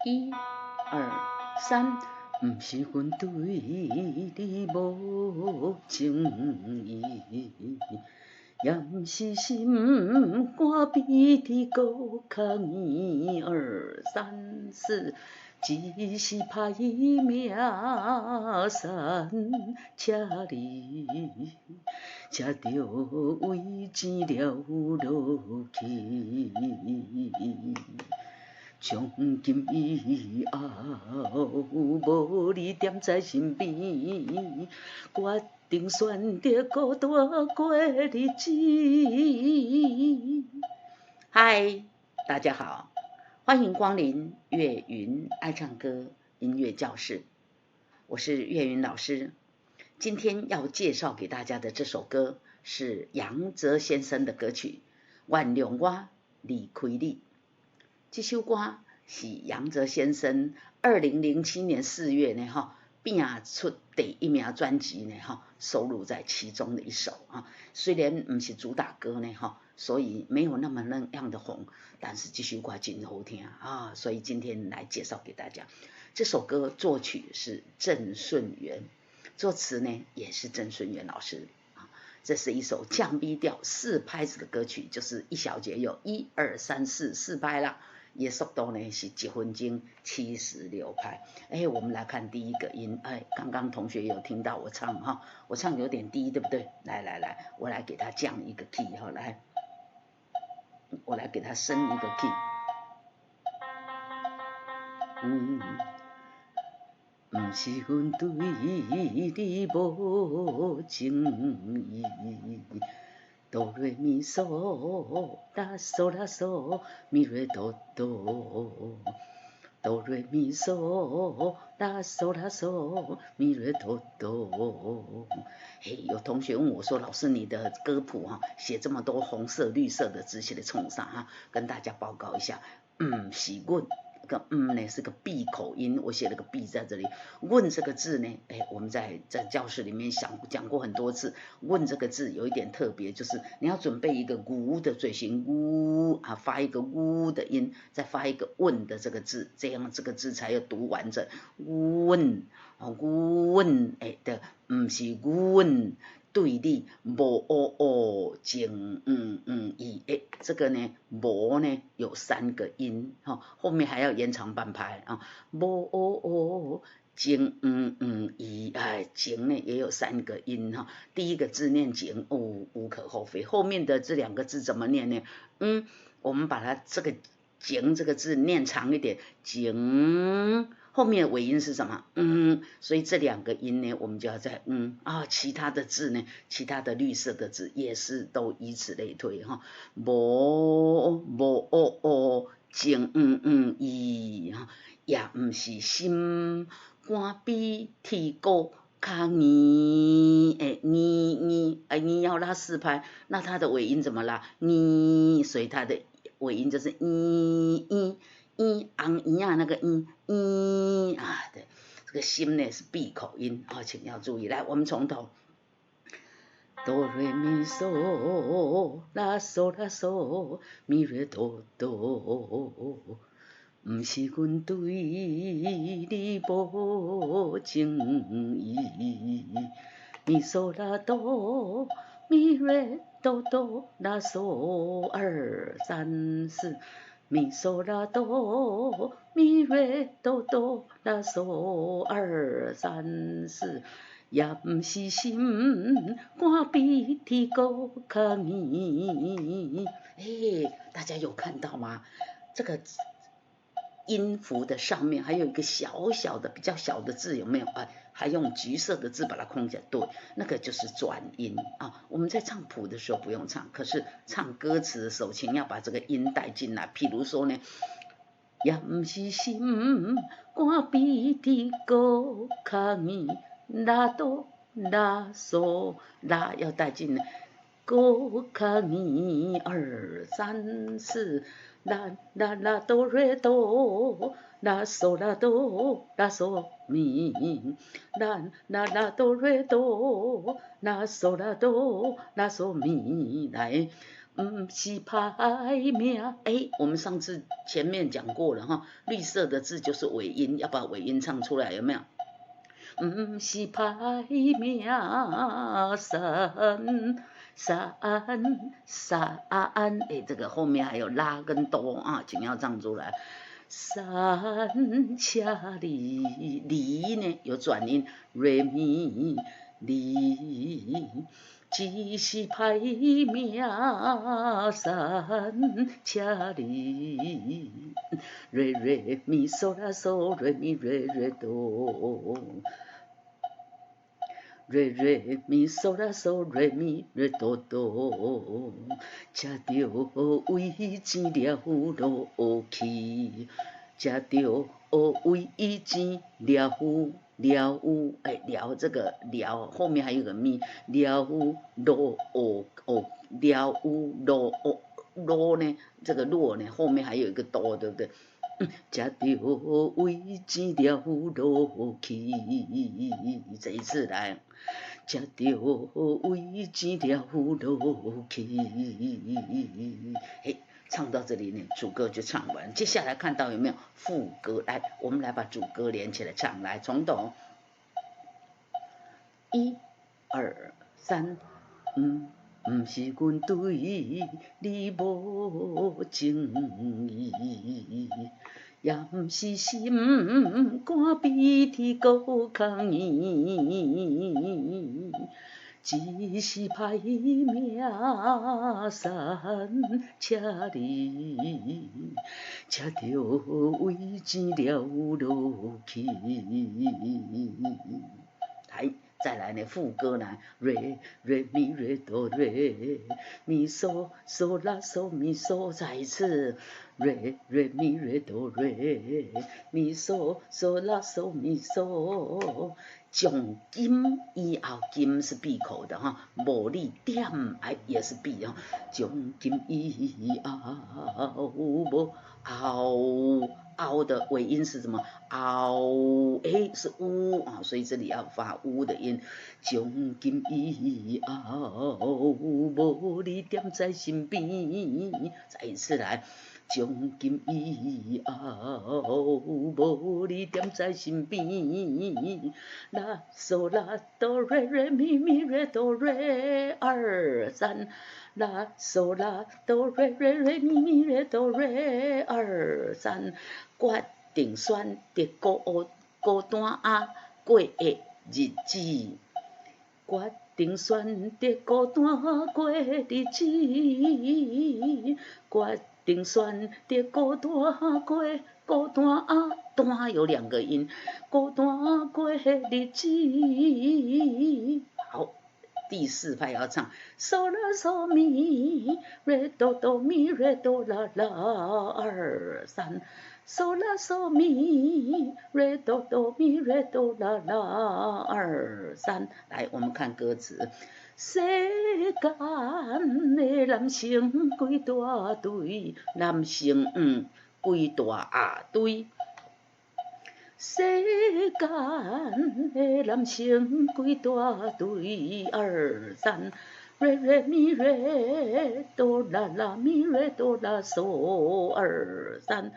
一、二、三，不是阮对你无情意，也不是心肝比你搁较硬。二、三、四，只是歹命三车里，才着为钱了落去。从今以后，无你踮在身边，决定选择孤单过日子。嗨，大家好，欢迎光临岳云爱唱歌音乐教室，我是岳云老师。今天要介绍给大家的这首歌是杨泽先生的歌曲《原谅我离开你》。这首歌是杨泽先生2007年4月呢编出第一名专辑呢收录在其中的一首虽然不是主打歌呢所以没有那么样的红，但是这首歌真好听所以今天来介绍给大家。这首歌作曲是郑顺元，作词呢也是郑顺元老师这是一首降 B 调4拍子的歌曲，就是一小节有1、2、3、4拍啦，也速度呢是1分钟76拍。我们来看第一个音，刚刚同学有听到我唱我唱有点低，对不对？来，我来给它降一个 key 来，我来给它升一个 key。不是阮对你无情意，哆来咪嗦啦嗦啦嗦咪瑞哆哆，哆来咪嗦啦嗦啦嗦咪瑞哆哆。有同学问我说，老师你的歌谱写这么多红色绿色的字，写的冲啥跟大家报告一下，是阮。这个呢是个闭口音，我写了个闭在这里。问这个字呢，我们在教室里面讲过很多次。问这个字有一点特别，就是你要准备一个呜的嘴型，呜发一个呜的音，再发一个问的这个字，这样这个字才要读完整。问的，不是阮对你无情意，这个呢无呢有3个音后面还要延长半拍无情意，情呢也有3个音第一个字念情无可厚非，后面的这2个字怎么念呢？我们把它这个情这个字念长一点，情。后面尾音是什么？所以这2个音呢，我们就要在其他的字呢，其他的绿色的字也是都以此类推无情意也不是心肝比铁骨较硬硬要拉4拍，那它的尾音怎么拉？所以它的尾音就是昂那个对，这个心呢是闭口音请要注意。来，我们从头，哆来咪嗦啦嗦啦嗦咪瑞哆哆，不是阮对你无情意，咪嗦啦哆咪瑞哆哆啦嗦2、3、4。咪嗦啦哆咪瑞哆哆啦嗦2、3、4，也不是心肝比铁骨较硬。大家有看到吗？这个音符的上面还有一个小小的比较小的字，有没有还用橘色的字把它框起来，对，那个就是转音我们在唱谱的时候不用唱，可是唱歌词的时候请要把这个音带进来。譬如说呢，也不是心肝比铁骨较硬，拉哆拉嗦拉要带进来，骨较硬2、3、4。啦哆瑞哆，啦嗦啦哆，啦嗦咪，啦哆瑞哆，啦嗦啦哆，啦嗦咪，来，是歹命。哎，我们上次前面讲过了哈，绿色的字就是尾音，要把尾音唱出来，有没有？是歹命，山，哎，这个后面还有拉跟哆啊，请要唱出来。山恰哩呢有转音，瑞咪哩。只是歹命，山恰哩，瑞咪嗦啦嗦，瑞咪瑞哆，瑞咪嗦啦嗦，瑞咪瑞哆哆，吃着味钱了落去，吃着味钱了哎，了这个了后面还有个咪，了落落呢，这个落呢后面还有一个哆，对不对？吃着味钱了落去，这一次来，吃着味钱了落去，嘿。唱到这里呢，主歌就唱完。接下来看到有没有副歌？来，我们来把主歌连起来唱。来，从头，1、2、3，不是阮对你无情意，也不是心肝比天高空圆。只是歹命，山恰哩，吃着味钱了落去。来，再来呢，副歌呢，瑞咪瑞哆瑞咪嗦嗦啦嗦咪嗦，再一次，瑞咪瑞哆瑞咪嗦嗦啦嗦咪嗦。从金以后，金是闭口的哈，无力点哎也是闭哈。从金以后，无嗷的尾音是什么？嗷哎是呜啊，所以这里要发呜的音。从今以后，无你点在身边。再一次来。从今以后，无你踮在身边。啦嗦啦哆瑞咪咪瑞哆瑞2、3，啦嗦啦哆瑞咪咪瑞哆瑞2、3，决定选择孤单啊过的日子。决定选择孤单过日子，决定选择孤单过单啊，单有2个音，孤单过日子。好，第4拍要唱嗦啦嗦咪瑞哆哆咪瑞哆啦啦2、3。嗦啦嗦咪瑞哆哆咪瑞哆啦啦2、3，来，我们看歌词。世间的男性几大堆，男性几大堆。世间的男性几大堆2、3。瑞咪瑞哆啦啦咪瑞哆啦嗦2、3。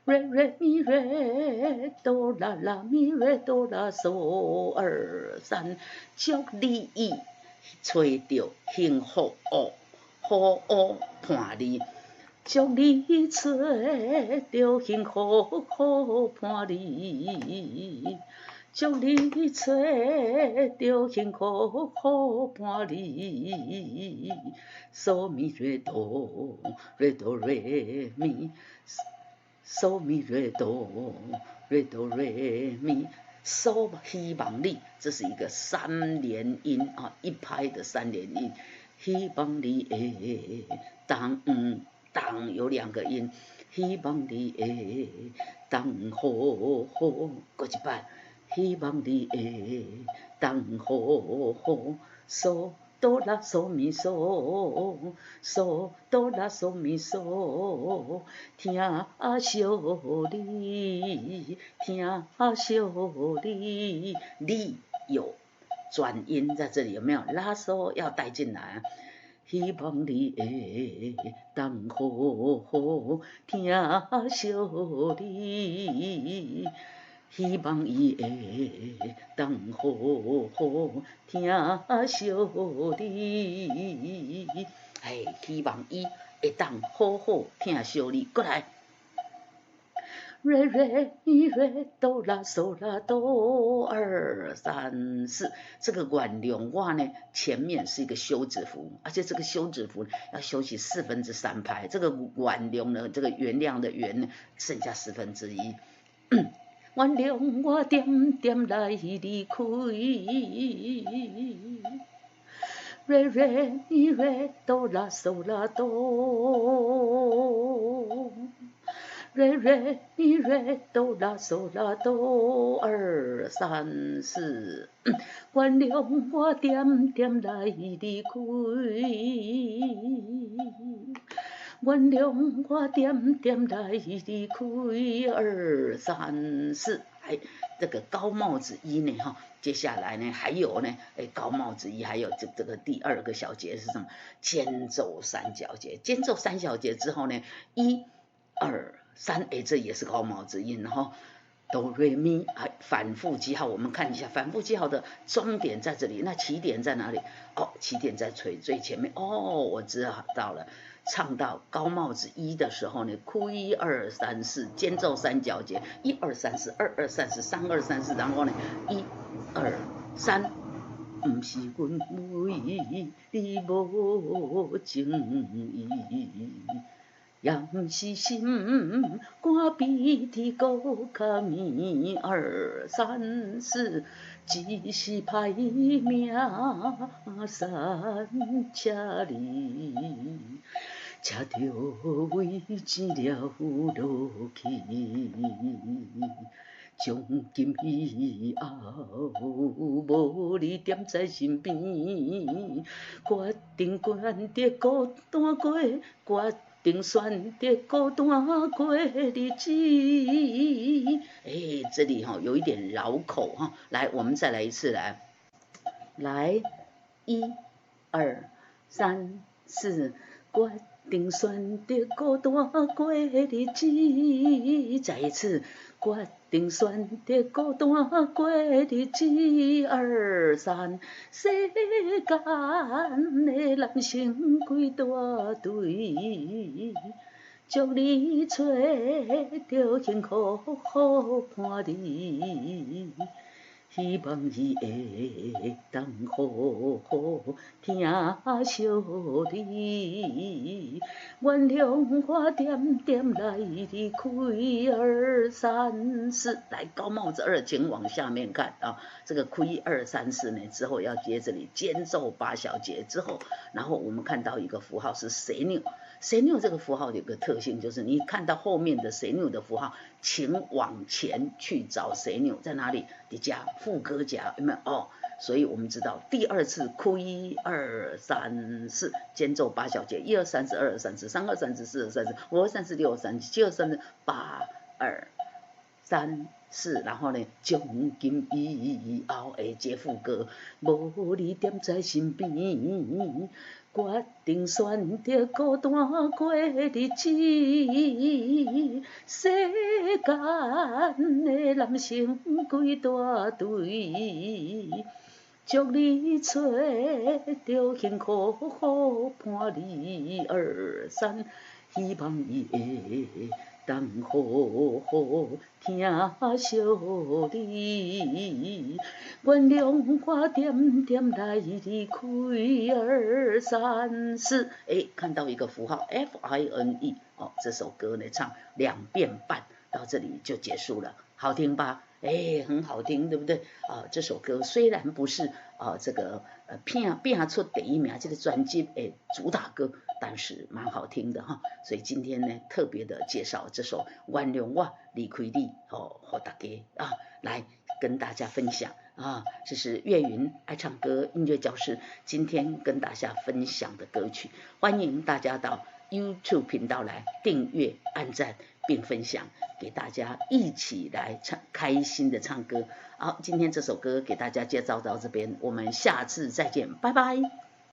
瑞咪瑞哆啦啦咪瑞哆啦嗦2、3，祝你找到幸福好伴侣，祝你找到幸福好伴侣，祝你找到幸福好伴侣。嗦咪瑞哆瑞咪。嗦咪瑞哆咪嗦，希望你，这是一个3连音啊，一拍的3连音。希望你会当有2个音，希望你会当好，过一摆，希望你会当好嗦。哆啦嗦咪嗦，嗦哆啦嗦咪嗦，听小你，听小你，你有转音在这里有没有？拉嗦要带进来。希望你会当好好听小你，希望伊会当好好听小你，哎，希望伊会当好好听小你，过来。瑞瑞咪瑞哆啦嗦啦哆2、3、4，这个原谅我呢，前面是一个休止符，而且这个休止符要休息3/4拍，这个原谅呢，这个原谅的原呢，剩下1/4。原谅我点点来离开，瑞瑞咪瑞哆啦嗦啦哆。瑞瑞咪瑞哆啦嗦啦哆2、3、4，原谅我点点来离开，原谅我点点来离开2、3、4。哎，这个高帽子一呢，哈，接下来呢还有呢，哎，高帽子一还有这个第2个小节是什么？间奏3小节，间奏3小节之后呢，1、2、3，哎，这也是高帽子音，然后哆瑞咪，哎，反复记号，我们看一下反复记号的终点在这里，那起点在哪里？哦，起点在最前面。哦，我知道了。唱到高帽子1的时候呢，哭1、2、3、4，间奏3小节，1、2、3、4，2、2、3、4，3、2、3、4，然后呢，1、2、3。不是阮为你无情意，也不是心肝鼻涕骨较面2、3、4，只是歹命三车里，车着为钱了落去。从今以后，无你踮在身边，决定选择孤单过，决定选择孤单过日子。哎，这里哈有一点绕口哈，来，我们再来一次，来，1、2、3、4，决定选择孤单过日子。再一次，决定选择孤单过日子。2、3，世间的男性几大堆，祝你找着幸福好伴侣。希望伊会当好好听小你，原谅我点点来离开2、3、4。来，高帽子2，请往下面看啊。这个亏2、3、4呢之后要接这里间奏8小节之后，然后我们看到一个符号是谁纽。谁纽这个符号有个特性，就是你看到后面的谁纽的符号，请往前去找谁纽在哪里？你加副歌夹有没有？哦，所以我们知道第2次哭1、2、3、4，间奏8小节，1、2、3、4、2、2、3、4、3、2、3、4、4、2、3、4、5、2、3、4、6、3、7、2、3、8、2、3、4，然后呢，从今以后会接副歌，无你踮在身边，决定选择孤单过日子。世间的男性几大堆，祝你找着幸福好伴侣。2、3，希望伊会当好好听小你，原谅我点点来离开2、3、4。哎，看到一个符号 FINE， 哦，这首歌呢唱2遍半，到这里就结束了，好听吧？哎，很好听，对不对？这首歌虽然不是这个拼出第1名这个专辑的主打歌，但是蛮好听的哈。所以今天呢，特别的介绍这首《原谅我离开你》和大家来跟大家分享这是岳云爱唱歌音乐教室今天跟大家分享的歌曲，欢迎大家到 YouTube 频道来订阅、按赞并分享，给大家一起来开心的唱歌。好，今天这首歌给大家介绍到这边，我们下次再见，拜拜。